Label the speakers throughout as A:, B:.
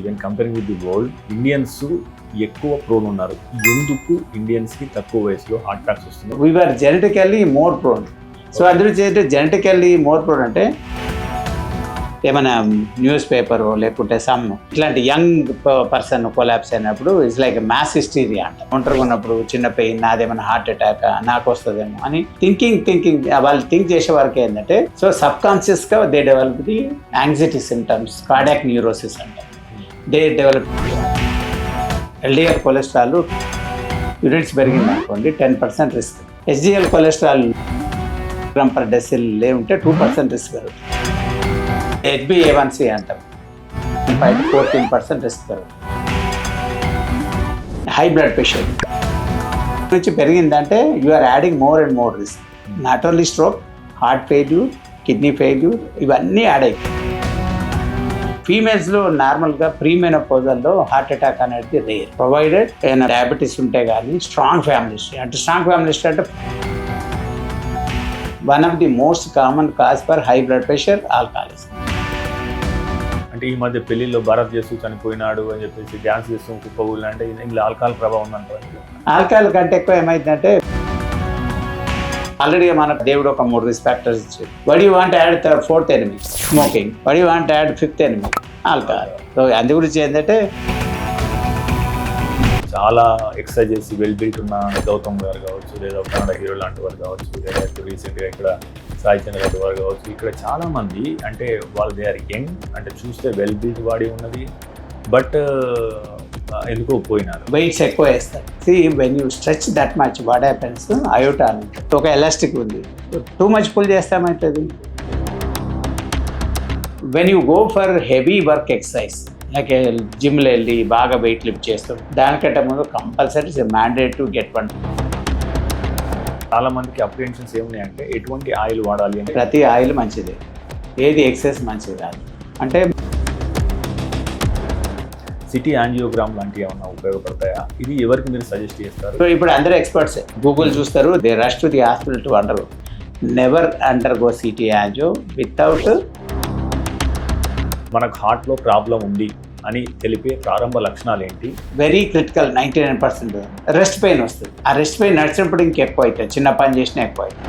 A: When comparing with the world Indians ఎక్కువ prone ఉన్నారు. ఎందుకు ఇండియన్స్కి తక్కువ వయసులో హార్ట్ అటాక్స్ వస్తున్నాయి?
B: We are genetically more prone. So అందులో జెనెటికల్లీ మోర్ ప్రోన్ అంటే ఏమైనా న్యూస్ పేపర్ లేకుంటే సమ్ ఇట్లాంటి యంగ్ పర్సన్ కొలాప్స్ అయినప్పుడు ఇట్స్ లైక్ మాస్ హిస్టీరియా అంట. ఒంటరిగా ఉన్నప్పుడు చిన్న పెయిన్, నాదేమైనా హార్ట్ అటాక్, నాకు వస్తుందేమో అని థింకింగ్ వాళ్ళు థింక్ చేసే వరకు ఏంటంటే సో సబ్ కాన్షియస్గా they develop the anxiety symptoms, cardiac neurosis అంట. They develop LDL cholesterol units పెరిగింది అనుకోండి 10% రిస్క్. HDL cholesterol gram per decile ఉంటే 2% రిస్క్ పెరుగుతుంది. HbA1c అంటాం 14% రిస్క్ పెరుగుతుంది. హై బ్లడ్ ప్రెషర్ నుంచి పెరిగిందంటే you are adding more and more risk. Not only stroke, heart failure, kidney failure ఇవన్నీ యాడ్ అవుతాయి. ఫీమేల్స్లో నార్మల్గా ప్రీమెనోపౌజల్లో హార్ట్ అటాక్ అనేది రేర్, ప్రొవైడెడ్ ఏమైనా డయాబెటీస్ ఉంటే కానీ స్ట్రాంగ్ ఫ్యామిలీ హిస్టరీ. అంటే స్ట్రాంగ్ ఫ్యామిలీ హిస్టరీ అంటే one of the most common cause for high blood pressure alcoholism.
A: అంటే ఈ మధ్య పెళ్లిలో భారత్ చేస్తూ చనిపోయినాడు అని చెప్పేసి డ్యాన్స్ చేస్తూ కుప్పగూలు అంటే ఇందులో ఆల్కహాల్ ప్రభావం ఉందంటారు.
B: ఆల్కహాల్ కంటే ఎక్కువ ఏమైందంటే ఆల్రెడీ మనకు దేవుడు ఒక 3 రిస్క్ ఫ్యాక్టర్స్ ఇచ్చాడు. వడ్ you want add 4th enemy smoking, వడ్ you want add 5th enemy alcohol. So అందు గురించి ఏంటంటే
A: చాలా ఎక్సర్సైజ్ చేసి వెల్ బిల్ట్ ఉన్న గౌతమ్ గారు కావచ్చు, లేదా కన్నడ హీరో లాంటి వారు కావచ్చు, లేదా రీసెంట్గా ఇక్కడ సాయి చంద్ర గారి వారు కావచ్చు, ఇక్కడ చాలామంది అంటే వాళ్ళు దే ఆర్ యంగ్, అంటే చూస్తే వెల్ బిల్ట్ బాడీ ఉన్నది, బట్ ఎందుకో పోయినారు.
B: వెయిట్స్ ఎక్కువ వేస్తారు. See when you stretch that much what happens, అయోటా ఒక ఎలాస్టిక్ ఉంది, టూ మచ్ పుల్ చేస్తామవుతుంది. When you go for heavy work exercise like జిమ్లో వెళ్ళి బాగా వెయిట్ లిఫ్ట్ చేస్తాం, దానికంటే ముందు compulsory mandate to get one.
A: చాలా మందికి అప్రిహెన్షన్స్ ఏమున్నాయంటే ఎటువంటి ఆయిల్ వాడాలి అని.
B: ప్రతి ఆయిల్ మంచిదే, ఏది ఎక్సెస్ మంచిది కాదు. అంటే
A: సిటీ యాంజియోగ్రామ్ లాంటివి ఏమన్నా ఉపయోగపడతాయా? ఇది ఎవరికి మీరు సజెస్ట్ చేస్తారు?
B: సో ఇప్పుడు అందరూ ఎక్స్పర్ట్స్ గూగుల్ చూస్తారు, they rush to the hospital to under never undergo city angio without.
A: మనకు హార్ట్లో ప్రాబ్లం ఉంది అని తెలిపే ప్రారంభ లక్షణాలు ఏంటి?
B: వెరీ క్రిటికల్ 99% రెస్ట్ పెయిన్ వస్తుంది. ఆ రెస్ట్ పెయిన్ నడిచినప్పుడు ఇంకెక్కువ అవుతుంది, చిన్న పని చేసినా ఎక్కువ అవుతుంది.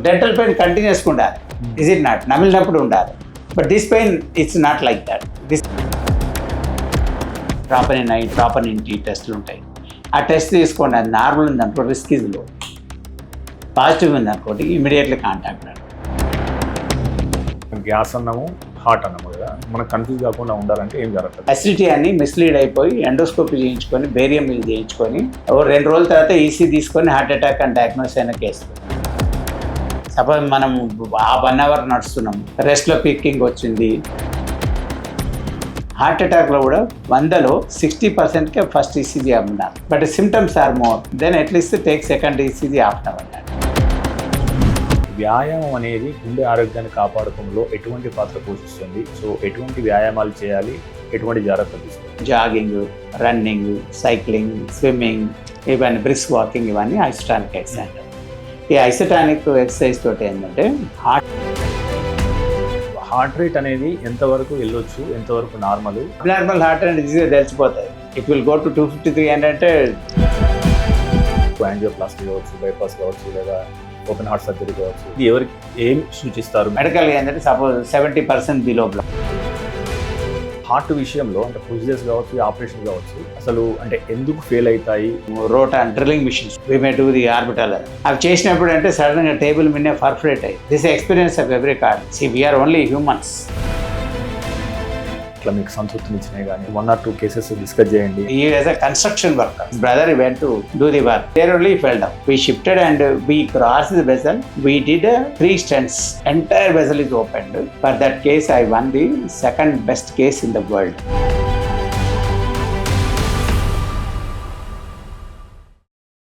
B: డెంటల్ పెయిన్ కంటిన్యూస్గా ఉండాలి, ఇజ్ ఇట్ నాట్? నమిలినప్పుడు ఉండాలి, but this pain it's not like that. This troponin T టెస్ట్లు ఉంటాయి, ఆ టెస్ట్ తీసుకోండి. అది నార్మల్ ఉంది అనుకో రిస్క్ ఇస్ లో, పాజిటివ్ ఉంది అనుకోండి ఇమీడియట్లీ కాంటాక్ట్.
A: గ్యాస్ అన్నము హార్ట్ అన్నము కదా, మనకు కన్ఫ్యూజ్ కాకుండా ఉండాలంటే ఏం జరుగుతుంది?
B: అసిడిటీ అని మిస్లీడ్ అయిపోయి ఎండోస్కోపీ చేయించుకొని బేరియం మిల్ చేయించుకొని 2 రోజుల తర్వాత ఈసీ తీసుకొని హార్ట్ అటాక్ అని డయాగ్నోస్ అయిన కేసు. సపోజ్ మనం 1 అవర్ నడుస్తున్నాం, రెస్ట్లో పీకింగ్ వచ్చింది. హార్ట్ అటాక్లో కూడా 100లో 60%కే ఫస్ట్ ఈసీజీ అన్నారు, but symptoms are more than at least take second ECG after అన్నారు.
A: వ్యాయామం అనేది గుండె ఆరోగ్యాన్ని కాపాడటంలో ఎటువంటి పాత్ర పోషిస్తుంది? సో ఎటువంటి వ్యాయామాలు చేయాలి, ఎటువంటి జాగ్రత్తలు తీసుకోవాలి?
B: జాగింగ్, రన్నింగ్, సైక్లింగ్, స్విమ్మింగ్, ఇవన్నీ బ్రిస్క్ వాకింగ్, ఇవన్నీ ఐసోటానిక్ ఎక్సర్సైజ్. ఈ ఐసోటానిక్ ఎక్సర్సైజ్ తోటి ఏంటంటే
A: హార్ట్ రేట్ అనేది ఎంతవరకు వెళ్ళొచ్చు, ఎంతవరకు నార్మల్?
B: నార్మల్ హార్ట్ అనేది ఈజీగా తెలిసిపోతుంది. ఇట్ విల్ గో టు 253 ఏంటంటే
A: యాంజియోప్లాస్టీ కావచ్చు, బైపాస్ కావచ్చు, లేదా ఓపెన్ హార్ట్ సర్జరీ కావచ్చు. ఇది ఎవరికి ఏం సూచిస్తారు?
B: మెడికల్గా ఏంటంటే సపోజ్ 70% బిలో బ్లడ్.
A: హార్ట్ విషయంలో అంటే ప్రొసీజర్స్ కావచ్చు, ఆపరేషన్ కావచ్చు, అసలు అంటే ఎందుకు ఫెయిల్ అవుతాయి?
B: Rotor drilling machines we may do the orbital. అవి చేసినప్పుడు అంటే సడన్గా టేబుల్ మీదే పర్ఫరేట్ అయ్యి. This experience of every card. See we are only humans.
A: ఇట్లా మీకు సంతృప్తినిచ్చినాయి కానీ 1 or 2 కేసెస్ డిస్కస్ చేయండి.
B: He is a construction worker. His brother went to do the work. There only he fell down. We shifted and we crossed the vessel. We did 3 stents. Entire vessel is opened. For that case, I won the second best case in the world.